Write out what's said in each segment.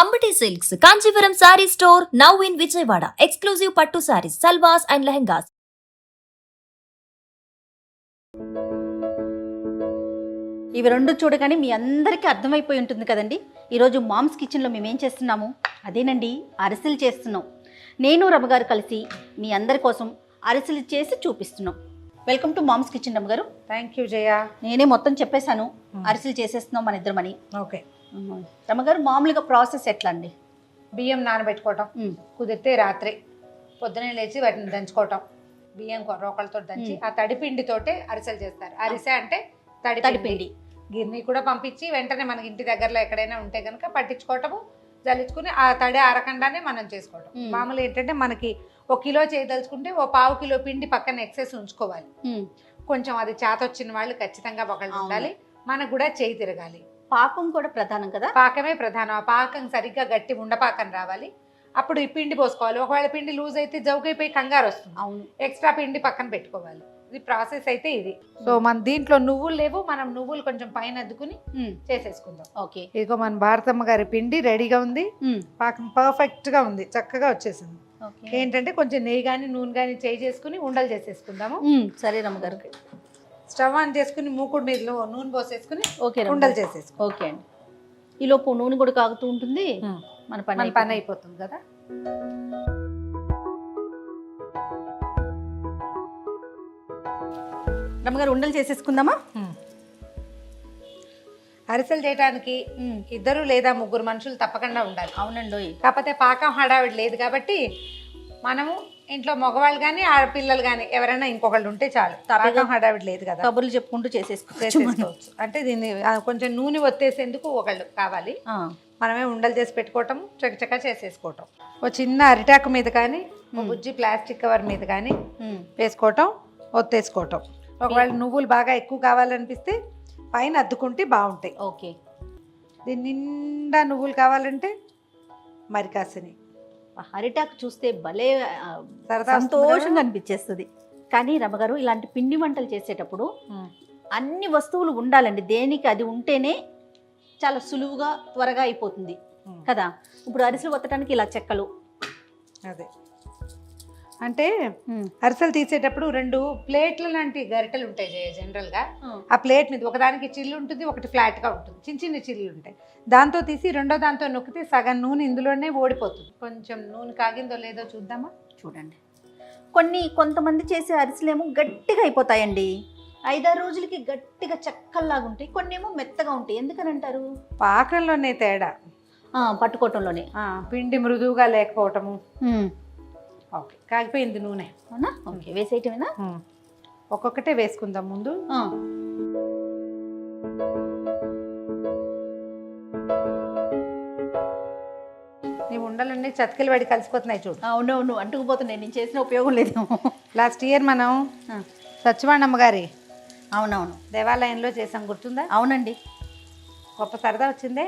Ambati Silks, Kanchipuram Saree Store, now in Vijayawada. Exclusive Pattu Sarees, Salwas and Lehengas. ఇవి రెండు చూడగానే మీ అందరికీ అర్థమైపోయి ఉంటుంది కదండి. ఈరోజు మామ్స్ కిచెన్లో మేము ఏం చేస్తున్నాము అదేనండి, అరిసెలు చేస్తున్నాం. నేను రమ్మగారు కలిసి మీ అందరి కోసం అరిసెలు చేసి చూపిస్తున్నాం. వెల్కమ్ టు మామ్స్ కిచెన్ రమ్మగారు. Thank you Jaya. నేనే మొత్తం చెప్పేశాను, అరిసెలు చేసేస్తున్నాం మన ఇద్దరమని. ఓకే రమ్మగారు, మామూలుగా ప్రాసెస్ ఎట్లా అండి? బియ్యం నానబెట్టుకోవటం, కుదిరితే రాత్రి పొద్దునే లేచి వాటిని దంచుకోవటం. బియ్యం రోకలతో దంచి ఆ తడిపిండితోటే అరిసెలు చేస్తారు. అరిసె అంటే తడిపిండి. గిన్నె కూడా పంపించి వెంటనే మనకి ఇంటి దగ్గరలో ఎక్కడైనా ఉంటే కనుక పట్టించుకోవటము, జల్లించుకుని ఆ తడి ఆరకుండానే మనం చేసుకోవటం. మామూలు ఏంటంటే మనకి 1 కిలో చేయదలుచుకుంటే 1/4 కిలో పిండి పక్కన ఎక్సెస్ ఉంచుకోవాలి. కొంచెం అది చేతొచ్చిన వాళ్ళు ఖచ్చితంగా ఒకళ్ళు ఉండాలి. మనకు కూడా చేయి తిరగాలి. పాకం కూడా ప్రధానం కదా? పాకమే ప్రధానం. ఆ పాకం సరిగ్గా గట్టి ఉండపాకం రావాలి. అప్పుడు ఈ పిండి పోసుకోవాలి. ఒకవేళ పిండి లూజ్ అయితే జౌకైపోయి కంగారు వస్తుంది. అవును, ఎక్స్ట్రా పిండి పక్కన పెట్టుకోవాలి. ఇది ప్రాసెస్ అయితే ఇది. సో మన దీంట్లో నువ్వులు లేవు, మనం నువ్వులు కొంచెం పైన అద్దుకుని చేసేసుకుందాం. ఓకే, ఇదిగో మన భారతమ్మ గారి పిండి రెడీగా ఉంది. పాకం పర్ఫెక్ట్ గా ఉంది, చక్కగా వచ్చేసింది. ఏంటంటే కొంచెం నెయ్యి కానీ నూనె కానీ చేసుకుని ఉండలు చేసేసుకుందాము. సరే రమ్మగారు. స్టవ్ ఆన్ చేసుకుని మూకుడు మీద నూనె పోసేసుకుని ఓకే ఉండలు చేసేసుకుందాం. ఓకే అండి. ఈలోపు నూనె కూడా కాగుతూ ఉంటుంది, మన పని అయిపోతుంది కదా. రమ్మగారు, ఉండలు చేసేసుకుందామా? అరిసెలు చేయడానికి 2 లేదా 3 మనుషులు తప్పకుండా ఉండాలి. అవునండి. కాకపోతే పాకం హడావిడి లేదు కాబట్టి మనము ఇంట్లో మగవాళ్ళు కానీ ఆడపిల్లలు కానీ ఎవరైనా ఇంకొకళ్ళు ఉంటే చాలు. పాకం హడావిడి లేదు కదా, కబుర్లు చెప్పుకుంటూ చేసేసుకోవచ్చు. అంటే దీన్ని కొంచెం నూనె ఒత్తేసేందుకు ఒకళ్ళు కావాలి. మనమే ఉండలు చేసి పెట్టుకోవటం, చక్కచక్క చేసేసుకోవటం. ఓ చిన్న అరిటాకు మీద కానీ బుజ్జి ప్లాస్టిక్ కవర్ మీద కానీ వేసుకోవటం, ఒత్తేసుకోవటం. ఒకవేళ నువ్వులు బాగా ఎక్కువ కావాలనిపిస్తే పైన అద్దుకుంటే బాగుంటాయి. ఓకే, దీని నిండా నువ్వులు కావాలంటే మరి కాసిని. అరిటాకు చూస్తే భలే సరదా సంతోషంగా అనిపించేస్తుంది. కానీ రమ్మగారు, ఇలాంటి పిండి వంటలు చేసేటప్పుడు అన్ని వస్తువులు ఉండాలండి. దేనికి అది ఉంటేనే చాలా సులువుగా త్వరగా అయిపోతుంది కదా. ఇప్పుడు అరిసెలు వత్తడానికి ఇలా చెక్కలు, అదే అంటే అరిసెలు తీసేటప్పుడు 2 ప్లేట్ల లాంటి గరిటెలు ఉంటాయి జనరల్గా. ఆ ప్లేట్ మీద ఒకదానికి చిల్లు ఉంటుంది, ఒకటి ఫ్లాట్గా ఉంటుంది. చిన్న చిన్న చిల్లులు ఉంటాయి. దాంతో తీసి రెండో దాంతో నొక్కితే సగం నూనె ఇందులోనే ఓడిపోతుంది. కొంచెం నూనె కాగిందో లేదో చూద్దామా? చూడండి. కొంతమంది చేసే అరిసెలేమో గట్టిగా అయిపోతాయండి. 5-6 రోజులకి గట్టిగా చెక్కల్లాగా ఉంటాయి. కొన్ని ఏమో మెత్తగా ఉంటాయి. ఎందుకని అంటారు? పాకంలోనే తేడా, పట్టుకోవటంలోనే. పిండి మృదువుగా లేకపోవటము. ఓకే, కాగిపోయింది నూనె. అవునా? ఓకే, వేసేయటమేనా? ఒక్కొక్కటే వేసుకుందాం ముందు. నీ ఉండలన్నీ చతికిల వాడి కలిసిపోతున్నాయి చూడు. అవునవును, అంటుకుపోతున్నాయి. నేను చేసిన ఉపయోగం లేదు. లాస్ట్ ఇయర్ మనం సత్యవాణమ్మ గారి అవునవును దేవాలయంలో చేసాం, గుర్తుందా? అవునండి, గొప్ప సరదా వచ్చిందే.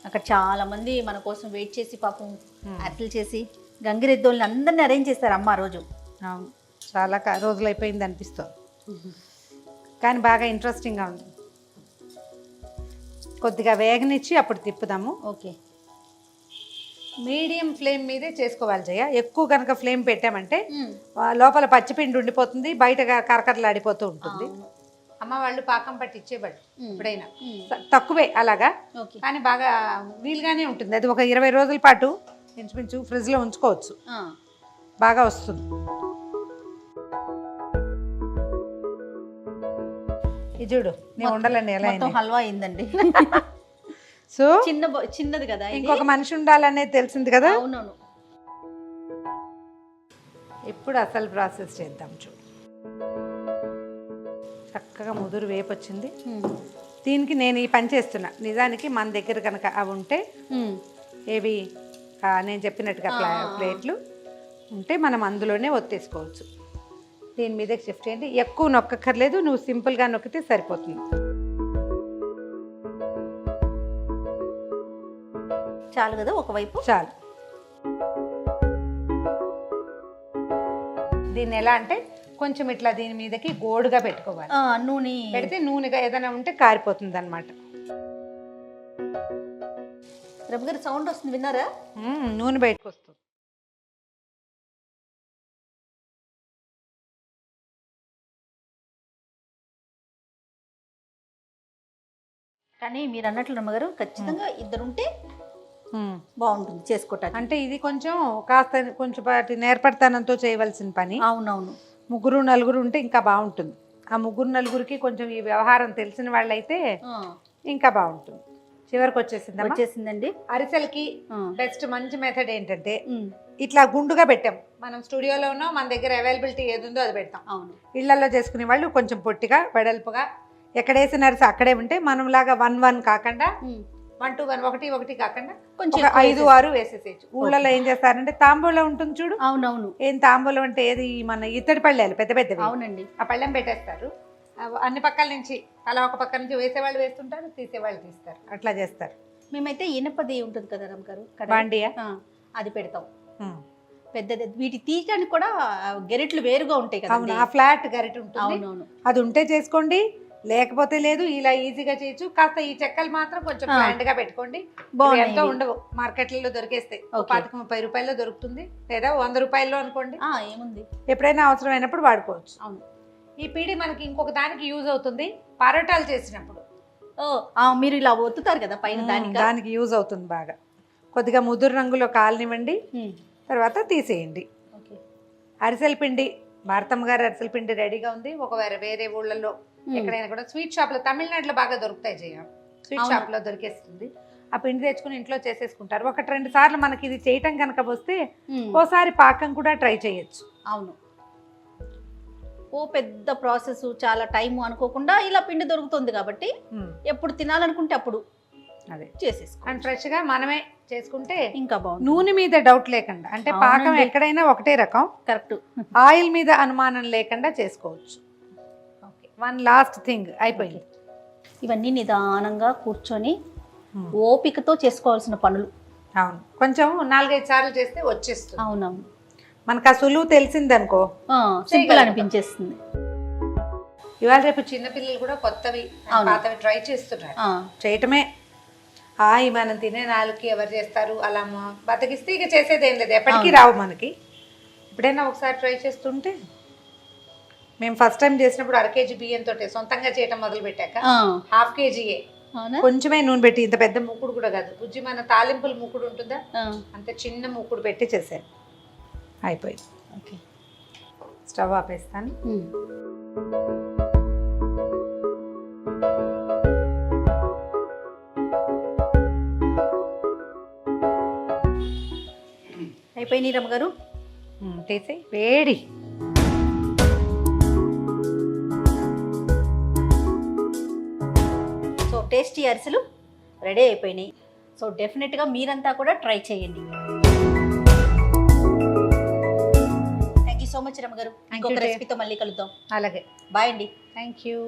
అక్కడ చాలా మంది మన కోసం వెయిట్ చేసి పాపం అరిసెలు చేసి గంగిరెద్దోళ్ళని అందరినీ అరేంజ్ చేస్తారు అమ్మ ఆ రోజు. అవును, చాలా రోజులు అయిపోయింది అనిపిస్తుంది, కానీ బాగా ఇంట్రెస్టింగ్గా ఉంది. కొద్దిగా వేగనిచ్చి అప్పుడు తిప్పుదాము. ఓకే, మీడియం ఫ్లేమ్ మీదే చేసుకోవాలి జయ. ఎక్కువ కనుక ఫ్లేమ్ పెట్టామంటే లోపల పచ్చిపిండి ఉండిపోతుంది, బయట కరకరలాడిపోతూ ఉంటుంది. అమ్మ వాళ్ళు పాకం పట్టి ఇచ్చేవాళ్ళు ఎప్పుడైనా, తక్కువే అలాగా, కానీ బాగా వీలుగానే ఉంటుంది. అది ఒక 20 రోజుల పాటు ఇంచుమించు ఫ్రిడ్జ్లో ఉంచుకోవచ్చు, బాగా వస్తుంది. ఇది చూడు, నేను ఉండాలండి ఎలా హల్వా అయిందండి. సో చిన్నది కదా, ఇంకొక మనిషి ఉండాలనేది తెలిసింది కదా. అవునవును. ఇప్పుడు అసలు ప్రాసెస్ చేద్దాం చూడు. చక్కగా ముదురు వేపు వచ్చింది. దీనికి నేను ఈ పని చేస్తున్నా. నిజానికి మన దగ్గర కనుక అవి ఉంటే, ఏవి నేను చెప్పినట్టుగా ప్లేట్లు ఉంటే మనం అందులోనే ఒత్తేసుకోవచ్చు. దీని మీదకి షిఫ్ట్ చేయండి. ఎక్కువ నొక్కక్కర్లేదు, నువ్వు సింపుల్గా నొక్కితే సరిపోతుంది. చాలు కదా, ఒకవైపు చాలు. దీన్ని ఎలా అంటే కొంచెం ఇట్లా దీని మీదకి గోడుగా పెట్టుకోవాలి. నూనె పెడితే నూనెగా ఏదైనా ఉంటే కారిపోతుంది అనమాట. రమ్మగారు సౌండ్ వస్తుంది, విన్నారా? నూనె బయటకు వస్తుంది. కానీ మీరు అన్నట్లు రమ్మగారు ఖచ్చితంగా ఇద్దరుంటే బాగుంటుంది చేసుకోవటానికి. అంటే ఇది కొంచెం పాటి నేర్పడతనంతో చేయవలసిన పని. అవునవును. ముగ్గురు నలుగురు ఉంటే ఇంకా బాగుంటుంది. ఆ ముగ్గురు నలుగురికి కొంచెం ఈ వ్యవహారం తెలిసిన వాళ్ళైతే ఇంకా బాగుంటుంది. చివరికి వచ్చేసిందండి. అరిసెలకి బెస్ట్ మంచి మెథడ్ ఏంటంటే ఇట్లా గుండుగా పెట్టాం. మనం స్టూడియోలో ఉన్నాం, మన దగ్గర అవైలబిలిటీ ఏది ఉందో అది పెడతాం. అవును. ఇళ్లలో చేసుకునే వాళ్ళు కొంచెం పొట్టిగా వెడల్పుగా ఎక్కడేసిన అరిసె అక్కడే ఉంటే మనం లాగా 1-1 కాకుండా 1-1 1-1 కాకుండా కొంచెం 5-6 వేసేసేయచ్చు. ఊళ్ళలో ఏం చేస్తారంటే తాంబూలం ఉంటుంది చూడు. అవునవును. ఏం తాంబూలం అంటే ఏది మన ఇత్తడి పళ్ళేలు పెద్ద పెద్దవి. అవునండి. ఆ పళ్ళెం పెట్టేస్తారు. అన్ని పక్కల నుంచి అలా ఒక పక్క నుంచి వేసేవాళ్ళు వేస్తుంటారు, తీసేవాళ్ళు తీస్తారు. అట్లా చేస్తారు. మేమైతే ఇనపది ఉంటుంది కదా రమ్మగారు, బాండియా, అది పెడతాం. పెద్దది వీటి తీయడానికి కూడా గెరిట్లు వేరుగా ఉంటాయి కదా. అవును, ఆ ఫ్లాట్ గరిట ఉంటుంది. అవునవును. అది ఉంటే చేసుకోండి, లేకపోతే లేదు. ఇలా ఈజీగా చేయొచ్చు. కాస్త ఈ చెక్కలు మాత్రం కొంచెం బ్రాండ్ గా పెట్టుకోండి. ఎంతో ఉండవు, మార్కెట్లలో దొరికేస్తాయి. 25-30 రూపాయల్లో దొరుకుతుంది, లేదా 100 రూపాయల్లో అనుకోండి. ఏముంది, ఎప్పుడైనా అవసరమైనప్పుడు వాడుకోవచ్చు. అవును. ఈ పీడి మనకి ఇంకొక దానికి యూజ్ అవుతుంది. పరోటాలు చేసినప్పుడు మీరు ఇలా ఒత్తుతారు కదా పైన, దానికి యూజ్ అవుతుంది బాగా. కొద్దిగా ముదురు రంగులో కాలనివ్వండి, తర్వాత తీసేయండి. అరిసెల పిండి, భారతమ్మ గారి అరిసెల పిండి రెడీగా ఉంది. ఒకవేళ వేరే ఊళ్ళల్లో ఎక్కడైనా కూడా స్వీట్ షాప్ లో, తమిళనాడులో బాగా దొరుకుతాయి జయ, స్వీట్ షాప్ లో దొరికేస్తుంది. ఆ పిండి తెచ్చుకుని ఇంట్లో చేసేసుకుంటారు. 1-2 సార్లు మనకి ఇది చేయటం కనుక వస్తే ఓసారి పాకం కూడా ట్రై చేయొచ్చు. అవును. పెద్ద ప్రాసెస్, చాలా టైం అనుకోకుండా ఇలా పిండి దొరుకుతుంది కాబట్టి ఎప్పుడు తినాలనుకుంటే అప్పుడు అదే చేసేసుకో. అండ్ ఫ్రెష్ గా మనమే చేసుకుంటే ఇంకా బాగుంది. నూనె మీద డౌట్ లేకుండా, అంటే పాకం ఎక్కడైనా ఒకటే రకం, కరెక్ట్. ఆయిల్ మీద అనుమానం లేకుండా చేసుకోవచ్చు. వన్ లాస్ట్ థింగ్ అయిపోయింది. ఇవన్నీ నిదానంగా కూర్చొని ఓపికతో చేసుకోవాల్సిన పనులు. అవును, కొంచెం 4-5 సార్లు చేస్తే వచ్చేస్తుంది. అవునవును. మనకు ఆ సులువు తెలిసిందనుకో, సింపుల్ అనిపించేస్తుంది. ఇవాళ రేపు చిన్నపిల్లలు కూడా కొత్తవి పాతవి ట్రై చేస్తున్నారు. చేయటమే మనం తినే 4కి ఎవరు చేస్తారు? అలా బతికిస్తే ఇక చేసేది ఏం లేదు, ఎప్పటికీ రావు మనకి. ఎప్పుడైనా ఒకసారి ట్రై చేస్తుంటే, మేము ఫస్ట్ టైం చేసినప్పుడు 1/2 kg బియ్యంతో సొంతంగా చేయటం మొదలు పెట్టాక 1/2 kgయే, కొంచెమే నూనె పెట్టి, ఇంత పెద్ద మూకుడు కూడా కాదు, బుజ్జి మన తాలింపుల మూకుడు ఉంటుందా, అంత చిన్న మూకుడు పెట్టి చేశాను. అయిపోయింది. ఓకే, స్టవ్ ఆపేస్తాను. అయిపోయినాయి రమ్మగారు, తీసి వేడి. సో టేస్టీ అరిసెలు రెడీ అయిపోయినాయి. సో డెఫినెట్గా మీరంతా కూడా ట్రై చేయండి. థ్యాంక్ యూ సో మచ్ రమ్మగారు. ఇంకొక రెసిపీతో మళ్ళీ కలుద్దాం. అలాగే, బాయ్ అండి. Thank you.